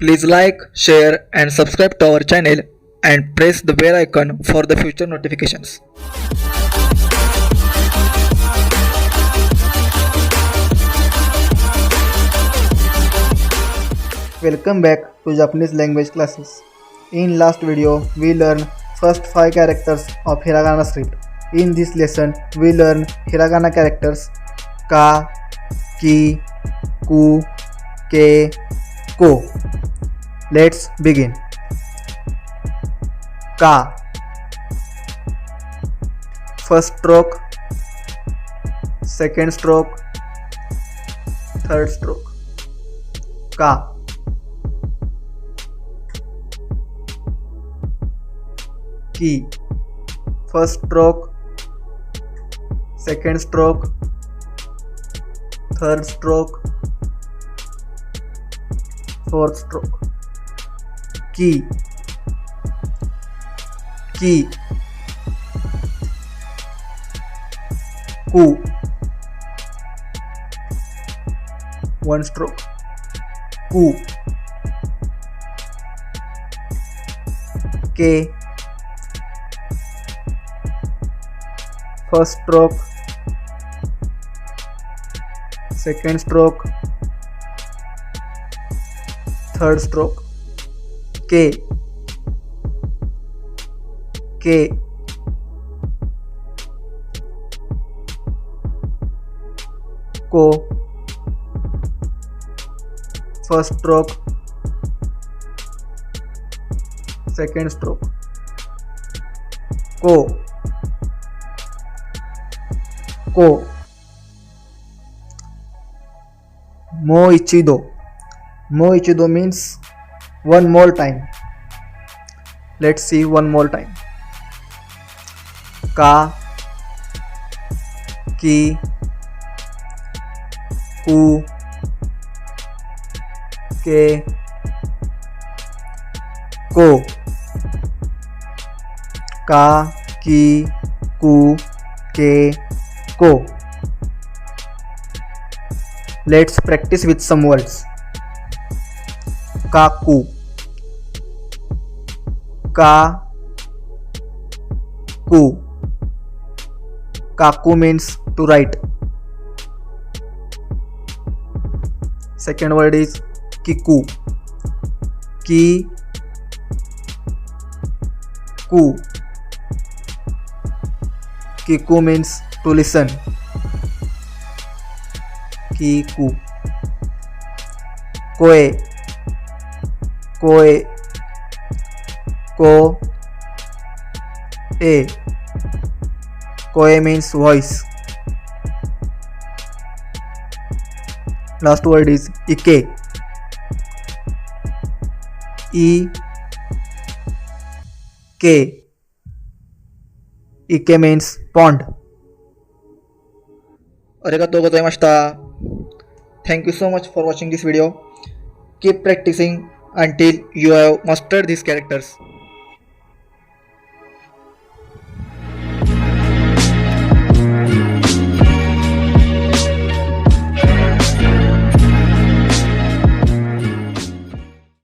Please like, share and subscribe to our channel and press the bell icon for the future notifications. Welcome back to Japanese language classes. In last video we learned first 5 characters of hiragana script. In this lesson we learn hiragana characters ka, ki, ku, ke, ko. Let's begin. Ka. First stroke, second stroke, third stroke. Ka. Ki. First stroke, second stroke, third stroke, fourth stroke. Ki. Ki. Ku. One stroke. Ku. Ke. First stroke, second stroke, third stroke. Ke. Ke. Ko. First stroke, second stroke. Ko. Ko. Moichido. Moichido means one more time. Let's see one more time. Ka, ki, ku, ke, ko. Ka, ki, ku, ke, ko. Let's practice with some words. Kaku. Ka, ku. Kaku means to write. Second word is kiku. Ki, ku. Kiku means to listen. Kiku. Koe. Koe. Ko. E. Koe means voice. Last word is ike. I. Ke. Ike means pond. Arigatou gozaimashita. Thank you so much for watching this video. Keep practicing until you have mastered these characters.